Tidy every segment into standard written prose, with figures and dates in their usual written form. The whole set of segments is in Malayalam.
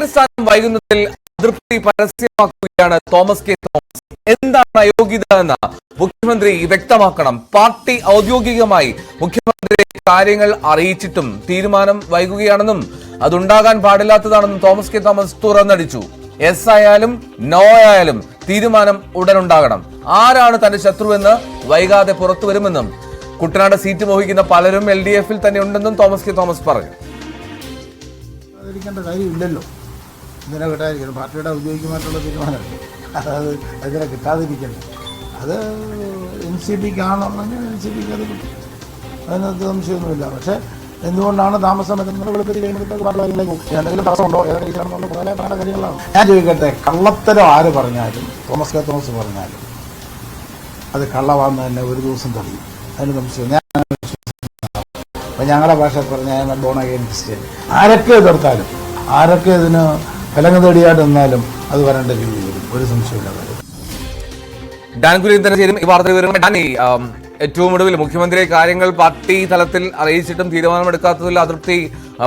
മന്ത്രിസ്ഥാനം വൈകുന്നതിൽ അതൃപ്തി പരസ്യമാക്കുകയാണ് തോമസ് കെ തോമസ്. എന്താണ് അയോഗ്യത എന്ന് മുഖ്യമന്ത്രി വ്യക്തമാക്കണം. പാർട്ടി ഔദ്യോഗികമായി മുഖ്യമന്ത്രിയെ കാര്യങ്ങൾ അറിയിച്ചിട്ടും തീരുമാനം വൈകുകയാണെന്നും അതുണ്ടാകാൻ പാടില്ലാത്തതാണെന്നും തോമസ് കെ തോമസ് തുറന്നടിച്ചു. എസ് ആയാലും നോ ആയാലും തീരുമാനം ഉടനുണ്ടാകണം. ആരാണ് തന്റെ ശത്രുവെന്ന് വൈകാതെ പുറത്തു വരുമെന്നും കുട്ടനാട് സീറ്റ് മോഹിക്കുന്ന പലരും LDF-ൽ തന്നെ ഉണ്ടെന്നും തോമസ് കെ തോമസ് പറഞ്ഞു. കാര്യമില്ലല്ലോ, ഇതിനെ കിട്ടാതിരിക്കണം. പാർട്ടിയുടെ ഔദ്യോഗികമായിട്ടുള്ള തീരുമാനമല്ലേ, അതായത് അതിനെ കിട്ടാതിരിക്കണം. അത് NCPക്ക് ആണെന്നുണ്ടെങ്കിൽ NCPക്ക് അത് കിട്ടും, അതിനകത്ത് സംശയമൊന്നുമില്ല. പക്ഷേ എന്തുകൊണ്ടാണ് താമസം എന്നുള്ള വെളുപ്പത്തിൽ എന്തെങ്കിലും തടസ്സമുണ്ടോ, ഏതെങ്കിലും പല പല കാര്യങ്ങളാണ്. ഞാൻ ചോദിക്കട്ടെ, കള്ളത്തരം ആര് പറഞ്ഞാലും തോമസ് കെ തോമസ് പറഞ്ഞാലും അത് കള്ളവാന്ന് തന്നെ ഒരു ദിവസം തെളിയും, അതിന് സംശയം. ഞാൻ അപ്പം ഞങ്ങളുടെ ഭാഷ പറഞ്ഞാൽ ബോൺ അഗെയിൻ ക്രിസ്ത്യൻ. ആരൊക്കെ എതിർത്താലും ആരൊക്കെ ഇതിന് ഫലങ്ങൾ തേടിയായിട്ട് നിന്നാലും അത് വരേണ്ട രീതി വരും, ഒരു സംശയമില്ല. ഏറ്റവും ഒടുവിൽ മുഖ്യമന്ത്രി കാര്യങ്ങൾ പാർട്ടി തലത്തിൽ അറിയിച്ചിട്ടും തീരുമാനമെടുക്കാത്തതിൽ അതൃപ്തി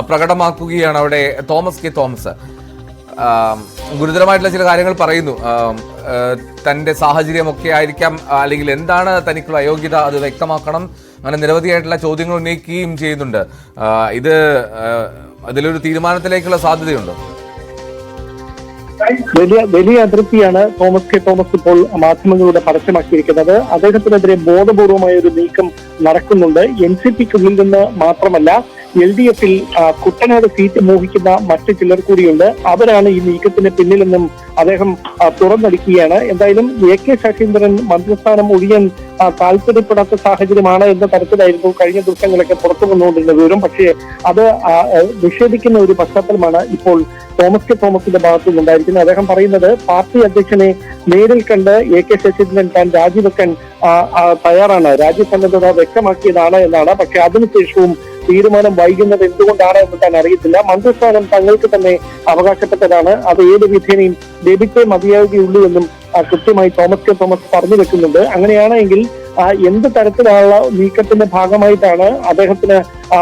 പ്രകടമാക്കുകയാണ് അവിടെ തോമസ് കെ തോമസ്. ഗുരുതരമായിട്ടുള്ള ചില കാര്യങ്ങൾ പറയുന്നു. തന്റെ സാഹചര്യമൊക്കെ ആയിരിക്കാം, അല്ലെങ്കിൽ എന്താണ് തനിക്കുള്ള അയോഗ്യത അത് വ്യക്തമാക്കണം, അങ്ങനെ നിരവധിയായിട്ടുള്ള ചോദ്യങ്ങൾ ഉന്നയിക്കുകയും ചെയ്യുന്നുണ്ട്. അതിലൊരു തീരുമാനത്തിലേക്കുള്ള സാധ്യതയുണ്ടോ? വലിയ അതൃപ്തിയാണ് തോമസ് കെ തോമസ് ഇപ്പോൾ മാധ്യമങ്ങളിലൂടെ പരസ്യമാക്കിയിരിക്കുന്നത്. അദ്ദേഹത്തിനെതിരെ ബോധപൂർവമായ ഒരു നീക്കം നടക്കുന്നുണ്ട്. NCPക്കുള്ളിൽ നിന്ന് മാത്രമല്ല, LDF-ൽ കുട്ടനാട് സീറ്റ് മോഹിക്കുന്ന മറ്റു ചിലർ കൂടിയുണ്ട്. അവരാണ് ഈ നീക്കത്തിന് പിന്നിലെന്നും അദ്ദേഹം തുറന്നടിക്കുകയാണ്. എന്തായാലും AK ശശീന്ദ്രൻ മന്ത്രിസ്ഥാനം ഒഴിയാൻ താല്പര്യപ്പെടാത്ത സാഹചര്യമാണ് എന്ന തരത്തിലായിരുന്നു കഴിഞ്ഞ ദിവസങ്ങളൊക്കെ പുറത്തു വന്നുകൊണ്ടിരുന്ന വിവരം. പക്ഷേ അത് നിഷേധിക്കുന്ന ഒരു പശ്ചാത്തലമാണ് ഇപ്പോൾ തോമസ് കെ തോമസിന്റെ ഭാഗത്തു നിന്നുണ്ടായിരിക്കുന്നത്. അദ്ദേഹം പറയുന്നത് പാർട്ടി അധ്യക്ഷനെ നേരിൽ കണ്ട് AK ശശീന്ദ്രൻ താൻ രാജിവെക്കാൻ തയ്യാറാണ്, രാജ്യസന്നദ്ധത വ്യക്തമാക്കിയതാണ് എന്നാണ്. പക്ഷെ അതിനുശേഷവും തീരുമാനം വൈകുന്നത് എന്തുകൊണ്ടാണ് എന്ന് താൻ അറിയത്തില്ല. മന്ത്രിസ്ഥാനം തങ്ങൾക്ക് തന്നെ അവകാശപ്പെട്ടതാണ്, അത് ഏത് വിധേനയും ലഭിച്ചേ മതിയാവുകയുള്ളൂ എന്നും കൃത്യമായി തോമസ് കെ തോമസ് പറഞ്ഞു വെക്കുന്നുണ്ട്. അങ്ങനെയാണെങ്കിൽ എന്ത് തരത്തിലുള്ള നീക്കത്തിന്റെ ഭാഗമായിട്ടാണ് അദ്ദേഹത്തിന്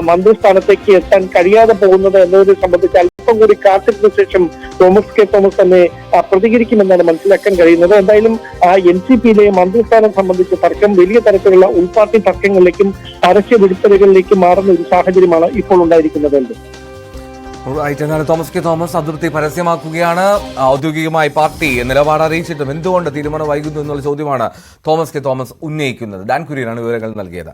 മന്ത്രിസ്ഥാനത്തേക്ക് എത്താൻ കഴിയാതെ പോകുന്നത് എന്നതിനെ സംബന്ധിച്ച് അല്പം കൂടി കാത്തിരുന്ന ശേഷം തോമസ് കെ തോമസ് തന്നെ പ്രതികരിക്കുമെന്നാണ് മനസ്സിലാക്കാൻ കഴിയുന്നത്. എന്തായാലും NCPയിലെ മന്ത്രിസ്ഥാനം സംബന്ധിച്ച തർക്കം വലിയ തരത്തിലുള്ള ഉൾപാർട്ടി തർക്കങ്ങളിലേക്കും പരസ്യ വെളിപ്പെടുത്തലുകളിലേക്കും മാറുന്ന ഒരു സാഹചര്യമാണ് ഇപ്പോൾ ഉണ്ടായിരിക്കുന്നത്. തോമസ് കെ തോമസ് അതൃപ്തി പരസ്യമാക്കുകയാണ്. ഔദ്യോഗികമായി പാർട്ടി നിലപാട് അറിയിച്ചിട്ടും എന്തുകൊണ്ട് തീരുമാനം വൈകുന്നു എന്നുള്ള ചോദ്യമാണ് തോമസ് കെ തോമസ് ഉന്നയിക്കുന്നത്. ഡാൻ കുര്യനാണ് വിവരങ്ങൾ നൽകിയത്.